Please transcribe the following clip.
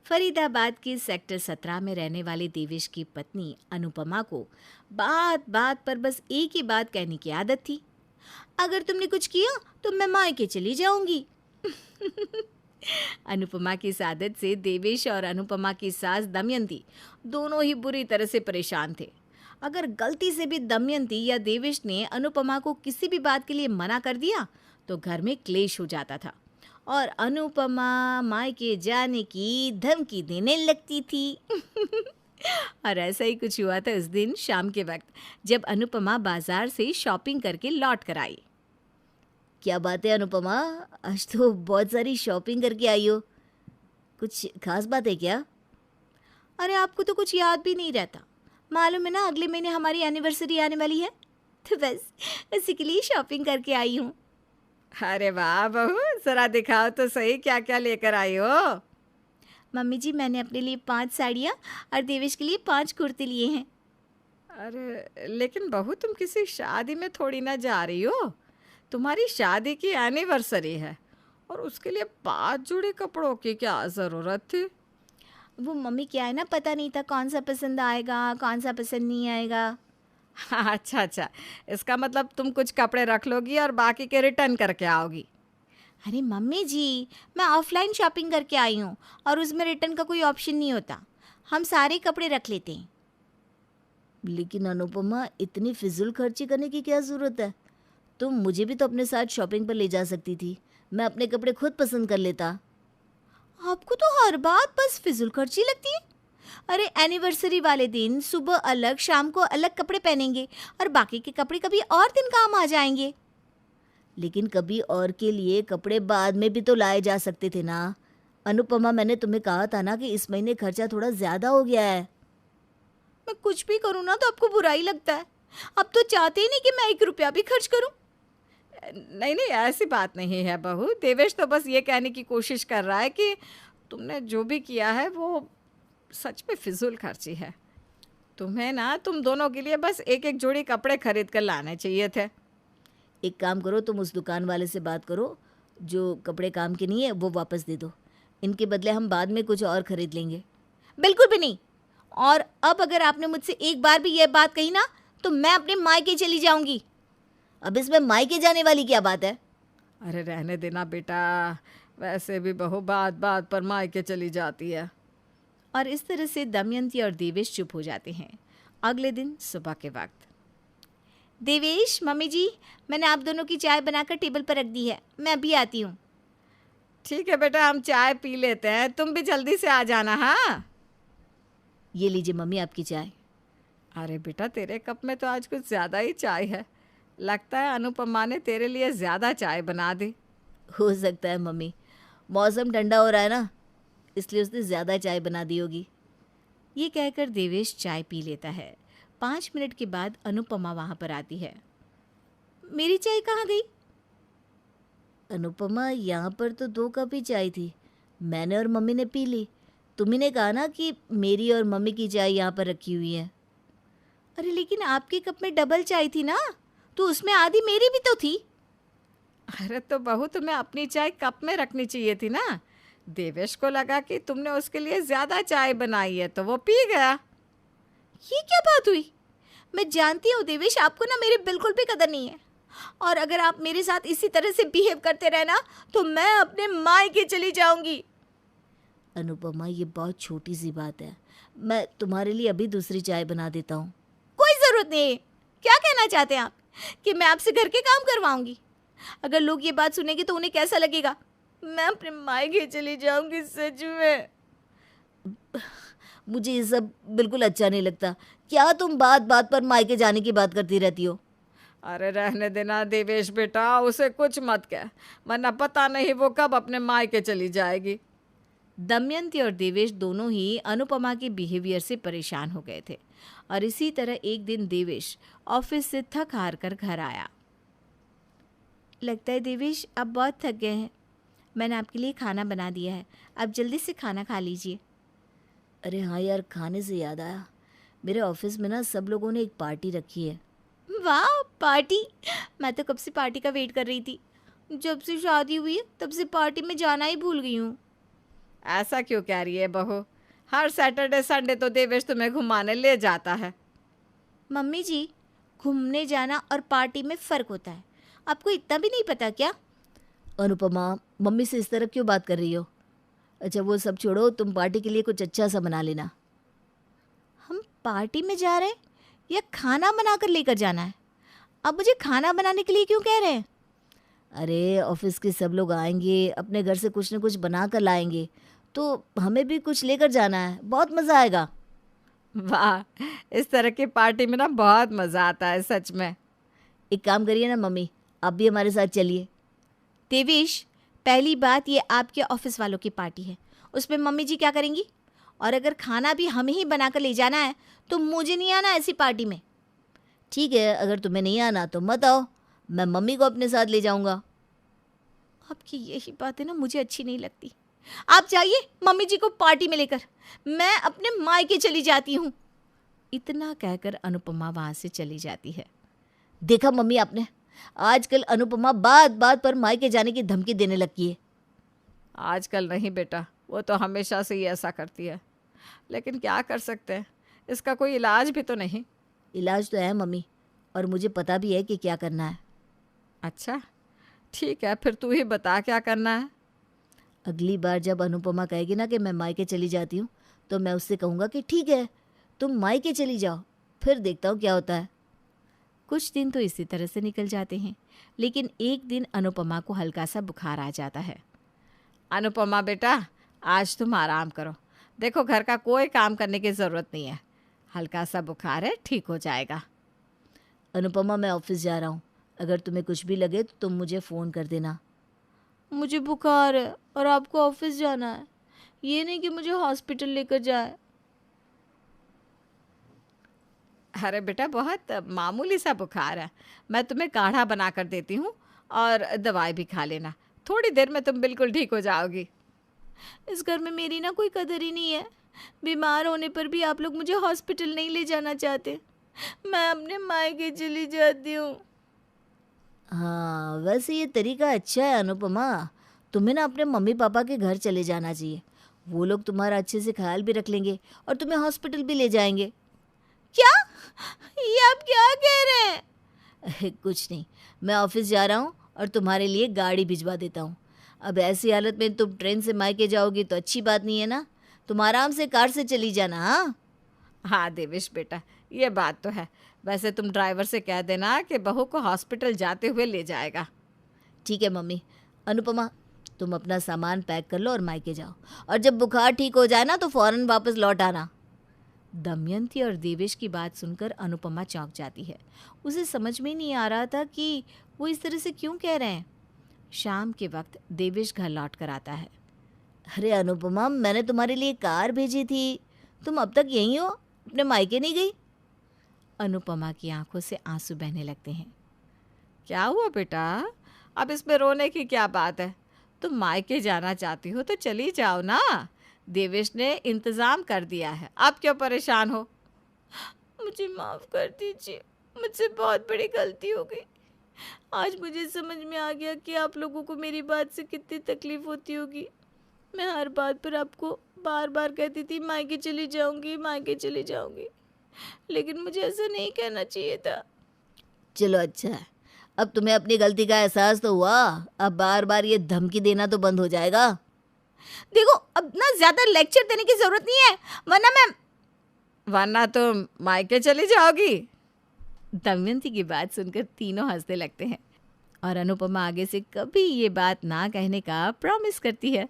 फरीदाबाद के सेक्टर 17 में रहने वाले देवेश की पत्नी अनुपमा को बात बात पर बस एक ही बात कहने की आदत थी। अगर तुमने कुछ किया तो मैं मायके चली जाऊंगी। अनुपमा की इस आदत से देवेश और अनुपमा की सास दमयंती दोनों ही बुरी तरह से परेशान थे। अगर गलती से भी दमयंती या देवेश ने अनुपमा को किसी भी बात के लिए मना कर दिया तो घर में क्लेश हो जाता था और अनुपमा मायके जाने की धमकी देने लगती थी। और ऐसा ही कुछ हुआ था उस दिन शाम के वक्त, जब अनुपमा बाजार से शॉपिंग करके लौट कर आई। क्या बात है अनुपमा, आज तो बहुत सारी शॉपिंग करके आई हो, कुछ खास बात है क्या? अरे आपको तो कुछ याद भी नहीं रहता, मालूम है ना अगले महीने हमारी एनिवर्सरी आने वाली है, तो बस उसी के लिए शॉपिंग करके आई हूँ। अरे वाह बहू, जरा दिखाओ तो सही क्या क्या लेकर आई हो। मम्मी जी, मैंने अपने लिए 5 साड़ियाँ और देवेश के लिए 5 कुर्ते लिए हैं। अरे लेकिन बहू, तुम किसी शादी में थोड़ी ना जा रही हो, तुम्हारी शादी की एनिवर्सरी है और उसके लिए 5 जोड़े कपड़ों की क्या ज़रूरत थी? वो मम्मी, क्या है ना, पता नहीं था कौन सा पसंद आएगा कौन सा पसंद नहीं आएगा। हाँ, अच्छा अच्छा, इसका मतलब तुम कुछ कपड़े रख लोगी और बाकी के रिटर्न करके आओगी। अरे मम्मी जी, मैं ऑफलाइन शॉपिंग करके आई हूँ और उसमें रिटर्न का कोई ऑप्शन नहीं होता, हम सारे कपड़े रख लेते हैं। लेकिन अनुपमा, इतनी फिजूल खर्ची करने की क्या ज़रूरत है? तुम मुझे भी तो अपने साथ शॉपिंग पर ले जा सकती थी, मैं अपने कपड़े खुद पसंद कर लेता। आपको तो हर बात बस फिजूल खर्ची लगती है। अरे एनिवर्सरी वाले दिन सुबह अलग शाम को अलग कपड़े पहनेंगे और बाकी के कपड़े कभी और दिन काम आ जाएंगे। लेकिन कभी और के लिए कपड़े बाद में भी तो लाए जा सकते थे ना अनुपमा, मैंने तुम्हें कहा था ना कि इस महीने खर्चा थोड़ा ज़्यादा हो गया है। मैं कुछ भी करूँ ना तो आपको बुरा ही लगता है, अब तो चाहते ही नहीं कि मैं 1 रुपया भी खर्च करूँ। नहीं नहीं, ऐसी बात नहीं है बहू, देवेश तो बस ये कहने की कोशिश कर रहा है कि तुमने जो भी किया है वो सच में फिजूल खर्ची है। तुम्हें ना तुम दोनों के लिए बस एक एक जोड़ी कपड़े खरीद कर लाने चाहिए थे। एक काम करो, तुम उस दुकान वाले से बात करो, जो कपड़े काम के नहीं है वो वापस दे दो, इनके बदले हम बाद में कुछ और खरीद लेंगे। बिल्कुल भी नहीं, और अब अगर आपने मुझसे एक बार भी ये बात कही ना तो मैं अपने मायके चली जाऊंगी। अब इसमें मायके जाने वाली क्या बात है? अरे रहने देना बेटा, वैसे भी बहू बात बात पर मायके चली जाती है। और इस तरह से दमयंती और देवेश चुप हो जाते हैं। अगले दिन सुबह के वक्त, देवेश, मम्मी जी, मैंने आप दोनों की चाय बनाकर टेबल पर रख दी है, मैं अभी आती हूँ। ठीक है बेटा, हम चाय पी लेते हैं, तुम भी जल्दी से आ जाना। हाँ, ये लीजिए मम्मी आपकी चाय। अरे बेटा, तेरे कप में तो आज कुछ ज़्यादा ही चाय है, लगता है अनुपमा ने तेरे लिए ज़्यादा चाय बना दी। हो सकता है मम्मी, मौसम ठंडा हो रहा है ना, इसलिए उसने ज़्यादा चाय बना दी होगी। ये कहकर देवेश चाय पी लेता है। 5 मिनट के बाद अनुपमा वहाँ पर आती है। मेरी चाय कहाँ गई? अनुपमा, यहाँ पर तो 2 कप ही चाय थी, मैंने और मम्मी ने पी ली, तुम्ही ने कहा ना कि मेरी और मम्मी की चाय यहाँ पर रखी हुई है। अरे लेकिन आपके कप में डबल चाय थी ना, तो उसमें आधी मेरी भी तो थी। अरे तो बहू, तुम्हें अपनी चाय कप में रखनी चाहिए थी ना, देवेश को लगा कि तुमने उसके लिए ज़्यादा चाय बनाई है तो वो पी गया। ये क्या बात हुई? मैं जानती हूँ देवेश, आपको ना मेरी बिल्कुल भी कदर नहीं है, और अगर आप मेरे साथ इसी तरह से बिहेव करते रहना तो मैं अपने मायके चली जाऊंगी। अनुपमा, ये बहुत छोटी सी बात है, मैं तुम्हारे लिए अभी दूसरी चाय बना देता हूँ। कोई ज़रूरत नहीं है। क्या कहना चाहते हैं आप, कि मैं आपसे घर के काम करवाऊंगी? अगर लोग ये बात सुनेंगे तो उन्हें कैसा लगेगा? मैं अपने मायके चली जाऊंगी, सच में। मुझे ये सब बिल्कुल अच्छा नहीं लगता, क्या तुम बात बात पर मायके जाने की बात करती रहती हो? अरे रहने देना देवेश बेटा, उसे कुछ मत कह, वरना पता नहीं वो कब अपने मायके चली जाएगी। दमयंती और देवेश दोनों ही अनुपमा के बिहेवियर से परेशान हो गए थे और इसी तरह एक दिन देवेश ऑफिस से थक हार कर घर आया। लगता है देवेश आप बहुत थक गए हैं, मैंने आपके लिए खाना बना दिया है, आप जल्दी से खाना खा लीजिए। अरे हाँ यार, खाने से याद आया, मेरे ऑफिस में ना सब लोगों ने एक पार्टी रखी है। वाह, पार्टी! मैं तो कब से पार्टी का वेट कर रही थी, जब से शादी हुई है तब से पार्टी में जाना ही भूल गई हूँ। ऐसा क्यों कह रही है बहू? हर सैटरडे संडे तो देवेश तुम्हें घुमाने ले जाता है। मम्मी जी, घूमने जाना और पार्टी में फ़र्क होता है। आपको इतना भी नहीं पता क्या? अनुपमा, मम्मी से इस तरह क्यों बात कर रही हो? अच्छा वो सब छोड़ो, तुम पार्टी के लिए कुछ अच्छा सा बना लेना। हम पार्टी में जा रहे हैं या खाना बनाकर लेकर जाना है? आप मुझे खाना बनाने के लिए क्यों कह रहे हैं? अरे ऑफिस के सब लोग आएंगे, अपने घर से कुछ न कुछ बना कर लाएंगे, तो हमें भी कुछ लेकर जाना है, बहुत मज़ा आएगा। वाह, इस तरह की पार्टी में ना बहुत मज़ा आता है सच में। एक काम करिए ना मम्मी, आप भी हमारे साथ चलिए। देवेश, पहली बात ये आपके ऑफिस वालों की पार्टी है, उसमें मम्मी जी क्या करेंगी? और अगर खाना भी हमें ही बनाकर ले जाना है तो मुझे नहीं आना ऐसी पार्टी में। ठीक है, अगर तुम्हें नहीं आना तो मत आओ, मैं मम्मी को अपने साथ ले जाऊंगा। आपकी यही बातें ना मुझे अच्छी नहीं लगती। आप जाइए मम्मी जी को पार्टी में लेकर, मैं अपने मायके चली जाती हूँ। इतना कहकर अनुपमा वहाँ से चली जाती है। देखा मम्मी आपने, आजकल अनुपमा बात बात पर मायके जाने की धमकी देने लगी है। आजकल नहीं बेटा, वो तो हमेशा से ही ऐसा करती है, लेकिन क्या कर सकते हैं, इसका कोई इलाज भी तो नहीं। इलाज तो है मम्मी, और मुझे पता भी है कि क्या करना है। अच्छा ठीक है, फिर तू ही बता क्या करना है। अगली बार जब अनुपमा कहेगी ना कि मैं मायके चली जाती हूँ, तो मैं उससे कहूँगा कि ठीक है तुम मायके चली जाओ, फिर देखता हूँ क्या होता है। कुछ दिन तो इसी तरह से निकल जाते हैं, लेकिन एक दिन अनुपमा को हल्का सा बुखार आ जाता है। अनुपमा बेटा, आज तुम आराम करो, देखो घर का कोई काम करने की ज़रूरत नहीं है, हल्का सा बुखार है, ठीक हो जाएगा। अनुपमा मैं ऑफिस जा रहा हूँ, अगर तुम्हें कुछ भी लगे तो तुम मुझे फ़ोन कर देना। मुझे बुखार है और आपको ऑफिस जाना है, ये नहीं कि मुझे हॉस्पिटल लेकर जाए। अरे बेटा, बहुत मामूली सा बुखार है, मैं तुम्हें काढ़ा बना कर देती हूँ और दवाई भी खा लेना, थोड़ी देर में तुम बिल्कुल ठीक हो जाओगी। इस घर में मेरी ना कोई कदर ही नहीं है। बीमार होने पर भी आप लोग मुझे हॉस्पिटल नहीं ले जाना चाहते। मैं अपने मायके चली जाती हूँ। हाँ वैसे ये तरीका अच्छा है अनुपमा, तुम्हें ना अपने मम्मी पापा के घर चले जाना चाहिए, वो लोग तुम्हारा अच्छे से ख्याल भी रख लेंगे और तुम्हें हॉस्पिटल भी ले जाएंगे। क्या? ये आप क्या कह रहे हैं? कुछ नहीं, मैं ऑफिस जा रहा हूँ और तुम्हारे लिए गाड़ी भिजवा देता हूँ। अब ऐसी हालत में तुम ट्रेन से मायके जाओगी तो अच्छी बात नहीं है ना, तुम आराम से कार से चली जाना। हाँ हाँ देवेश बेटा, ये बात तो है, वैसे तुम ड्राइवर से कह देना कि बहू को हॉस्पिटल जाते हुए ले जाएगा। ठीक है मम्मी। अनुपमा तुम अपना सामान पैक कर लो और मायके जाओ, और जब बुखार ठीक हो जाए ना तो फ़ौरन वापस लौट आना। दमयंती और देवेश की बात सुनकर अनुपमा चौंक जाती है। उसे समझ में नहीं आ रहा था कि वो इस तरह से क्यों कह रहे हैं। शाम के वक्त देवेश घर लौट कर आता है। अरे अनुपमा, मैंने तुम्हारे लिए कार भेजी थी, तुम अब तक यहीं हो, अपने मायके नहीं गई? अनुपमा की आंखों से आंसू बहने लगते हैं। क्या हुआ बेटा, अब इसमें रोने की क्या बात है, तुम मायके जाना चाहती हो तो चली जाओ ना, देवेश ने इंतज़ाम कर दिया है, आप क्यों परेशान हो। मुझे माफ़ कर दीजिए, मुझसे बहुत बड़ी गलती हो गई। आज मुझे समझ में आ गया कि आप लोगों को मेरी बात से कितनी तकलीफ़ होती होगी। मैं हर बात पर आपको बार बार कहती थी मायके चली जाऊंगी, मायके चली जाऊंगी, लेकिन मुझे ऐसा नहीं कहना चाहिए था। चलो अच्छा है, अब तुम्हें अपनी गलती का एहसास तो हुआ, अब बार बार ये धमकी देना तो बंद हो जाएगा। देखो, अब ना ज़्यादा लेक्चर देने की ज़रूरत नहीं है, वरना तुम मायके चली जाओगी। दमयंती की बात सुनकर तीनों हंसने लगते हैं और अनुपमा आगे से कभी ये बात ना कहने का प्रॉमिस करती है।